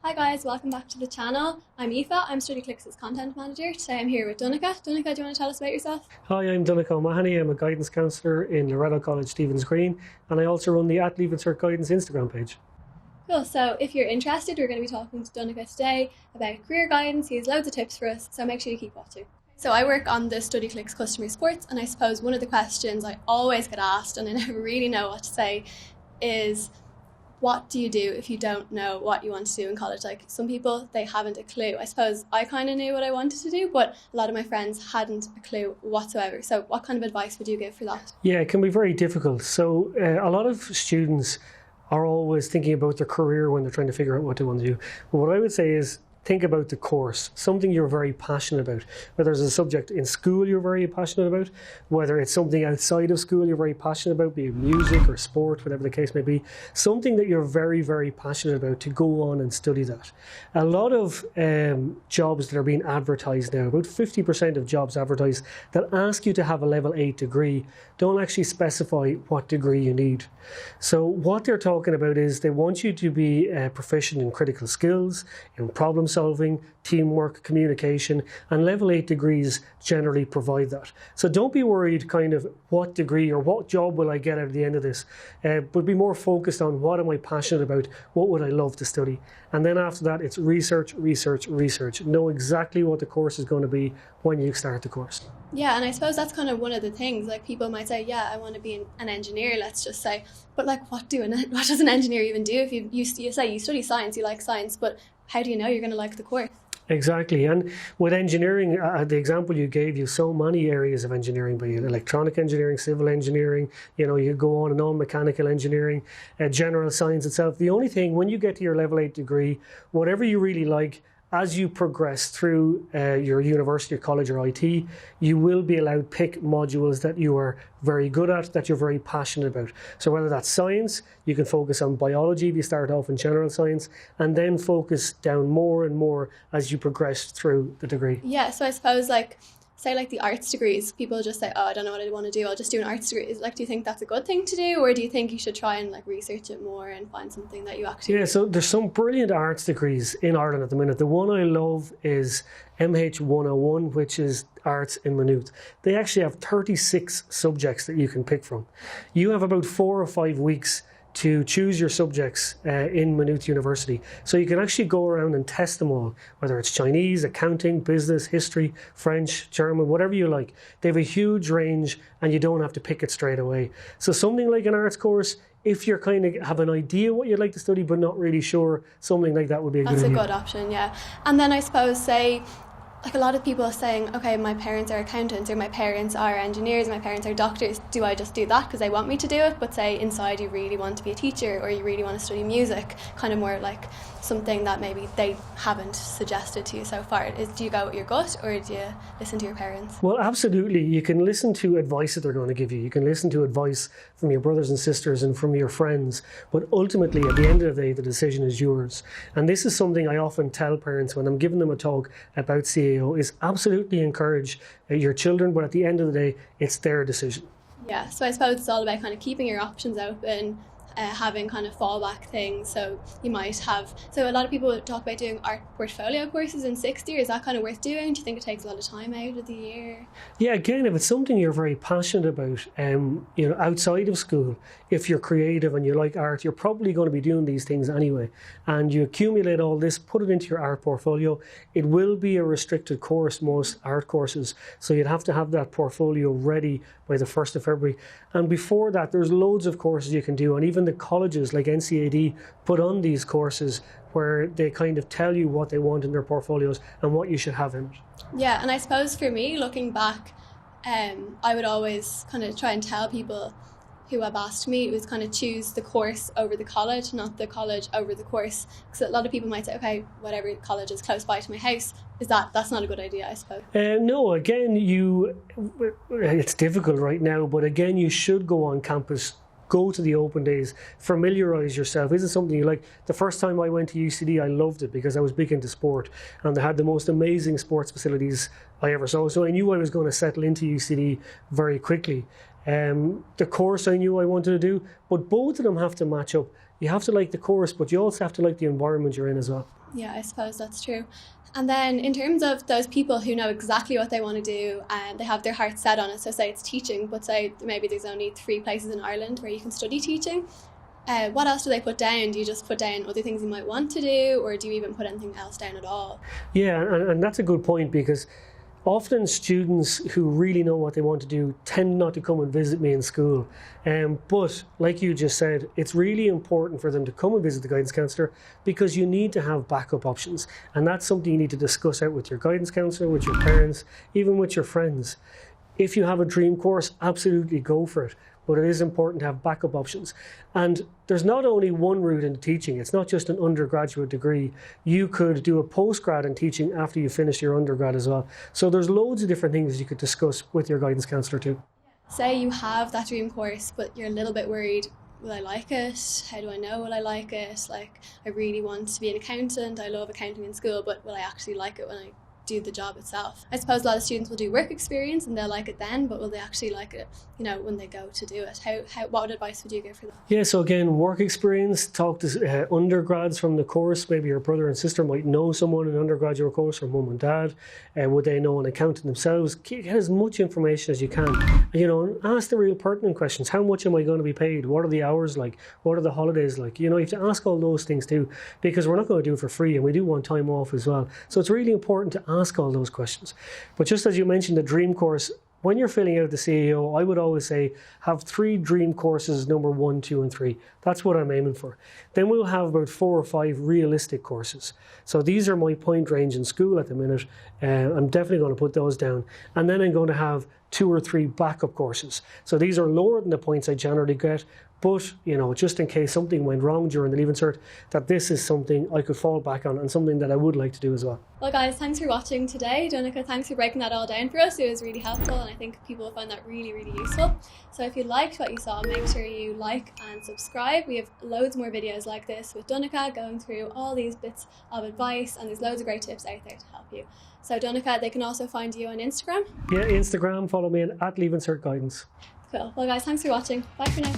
Hi guys, welcome back to the channel. I'm Aoife, I'm Studyclix's content manager. Today I'm here with Donnchadh. Donnchadh, do you want to tell us about yourself? Hi, I'm Donnchadh O'Mahony. I'm a guidance counsellor in Loretto College, Stephen's Green, and I also run the Leaving Cert Guidance Instagram page. Cool, so if you're interested, we're going to be talking to Donnchadh today about career guidance. He has loads of tips for us, so make sure you keep watching. So I work on the Studyclix customer supports, and I suppose one of the questions I always get asked, and I never really know what to say, is what do you do if you don't know what you want to do in college? Like, some people, they haven't a clue. I suppose I kind of knew what I wanted to do, but a lot of my friends hadn't a clue whatsoever. So what kind of advice would you give for that? Yeah, it can be very difficult. So a lot of students are always thinking about their career when they're trying to figure out what they want to do. But what I would say is think about the course, something you're very passionate about. Whether it's a subject in school you're very passionate about, whether it's something outside of school you're very passionate about, be it music or sport, whatever the case may be, something that you're very, very passionate about, to go on and study that. A lot of jobs that are being advertised now, about 50% of jobs advertised that ask you to have a level 8 degree, don't actually specify what degree you need. So what they're talking about is they want you to be proficient in critical skills, in problem solving, teamwork, communication, and level 8 degrees generally provide that. So don't be worried kind of what degree or what job will I get out of the end of this, but be more focused on what am I passionate about, what would I love to study. And then after that, it's research, research, research. Know exactly what the course is going to be when you start the course. Yeah, and I suppose that's kind of one of the things, like, people might say, yeah, I want to be an engineer, let's just say, but like, what does an engineer even do? If you say you study science, you like science, but how do you know you're going to like the course? Exactly, and with engineering, the example you gave, you so many areas of engineering, be it electronic engineering, civil engineering, you go on and on, mechanical engineering, general science itself. The only thing, when you get to your level 8 degree, whatever you really like, as you progress through your university or college or IT, you will be allowed to pick modules that you are very good at, that you're very passionate about. So whether that's science, you can focus on biology if you start off in general science, and then focus down more and more as you progress through the degree. Yeah, so I suppose, like, say like the arts degrees, people just say, oh, I don't know what I want to do, I'll just do an arts degree. Do you think that's a good thing to do, or do you think you should try and research it more and find something that you actually... Yeah, so there's some brilliant arts degrees in Ireland at the minute. The one I love is MH101, which is Arts in Maynooth. They actually have 36 subjects that you can pick from. You have about 4 or 5 weeks to choose your subjects in Maynooth University. So you can actually go around and test them all, whether it's Chinese, accounting, business, history, French, German, whatever you like. They have a huge range and you don't have to pick it straight away. So something like an arts course, if you're kind of have an idea what you'd like to study but not really sure, something like that would be a good idea. That's a good option, yeah. And then I suppose, say, like, a lot of people are saying, okay, my parents are accountants, or my parents are engineers, my parents are doctors. Do I just do that because they want me to do it? But say inside you really want to be a teacher, or you really want to study music, kind of more like something that maybe they haven't suggested to you so far. Do you go with your gut, or do you listen to your parents? Well, absolutely. You can listen to advice that they're going to give you. You can listen to advice from your brothers and sisters and from your friends. But ultimately, at the end of the day, the decision is yours. And this is something I often tell parents when I'm giving them a talk about CAO, is absolutely encourage your children, but at the end of the day, it's their decision. Yeah, so I suppose it's all about kind of keeping your options open, having kind of fallback things. So you might have, so a lot of people talk about doing art portfolio courses in 6th year. Is that kind of worth doing? Do you think it takes a lot of time out of the year? Yeah, again, if it's something you're very passionate about, outside of school, if you're creative and you like art, you're probably going to be doing these things anyway. And you accumulate all this, put it into your art portfolio. It will be a restricted course, most art courses. So you'd have to have that portfolio ready by the 1st of February. And before that, there's loads of courses you can do. And even the colleges like NCAD put on these courses where they kind of tell you what they want in their portfolios and what you should have in it. Yeah, and I suppose for me, looking back, I would always kind of try and tell people who have asked me, it was kind of choose the course over the college, not the college over the course. Because a lot of people might say, okay, whatever college is close by to my house, that's not a good idea, I suppose. No, again, it's difficult right now, but again, you should go on campus. Go to the open days, familiarise yourself. Is it something you like? The first time I went to UCD, I loved it because I was big into sport and they had the most amazing sports facilities I ever saw. So I knew I was going to settle into UCD very quickly. The course I knew I wanted to do, but both of them have to match up. You have to like the course, but you also have to like the environment you're in as well. Yeah, I suppose that's true. And then in terms of those people who know exactly what they want to do and they have their heart set on it, so say it's teaching, but say maybe there's only 3 places in Ireland where you can study teaching, what else do they put down? Do you just put down other things you might want to do, or do you even put anything else down at all? Yeah, and that's a good point, because often students who really know what they want to do tend not to come and visit me in school. But like you just said, it's really important for them to come and visit the guidance counsellor, because you need to have backup options. And that's something you need to discuss out with your guidance counsellor, with your parents, even with your friends. If you have a dream course, absolutely go for it. But it is important to have backup options. And there's not only one route into teaching. It's not just an undergraduate degree. You could do a postgrad in teaching after you finish your undergrad as well. So there's loads of different things you could discuss with your guidance counsellor too. Say you have that dream course, but you're a little bit worried, will I like it? How do I know will I like it? Like, I really want to be an accountant. I love accounting in school, but will I actually like it when I do the job itself? I suppose a lot of students will do work experience and they'll like it then, but will they actually like it, when they go to do it? What advice would you give for that? Yeah, so again, work experience, talk to undergrads from the course. Maybe your brother and sister might know someone in an undergraduate course, or mum and dad. Would they know an accountant themselves? Get as much information as you can. And ask the real pertinent questions. How much am I going to be paid? What are the hours like? What are the holidays like? You have to ask all those things too, because we're not going to do it for free, and we do want time off as well. So it's really important to ask all those questions. But just as you mentioned, the dream course, when you're filling out the CEO, I would always say have 3 dream courses, number 1, 2 and 3. That's what I'm aiming for. Then we'll have about 4 or 5 realistic courses. So these are my point range in school at the minute. I'm definitely going to put those down. And then I'm going to have 2 or 3 backup courses. So these are lower than the points I generally get, but just in case something went wrong during the Leaving Cert, that this is something I could fall back on and something that I would like to do as well. Well guys, thanks for watching today. Donnchadh, thanks for breaking that all down for us. It was really helpful, and I think people will find that really, really useful. So if you liked what you saw, make sure you like and subscribe. We have loads more videos like this with Donnchadh going through all these bits of advice, and there's loads of great tips out there to help you. So Donnchadh, they can also find you on Instagram. Yeah, Instagram, follow me at Leaving Cert Guidance. Cool. Well guys, thanks for watching. Bye for now.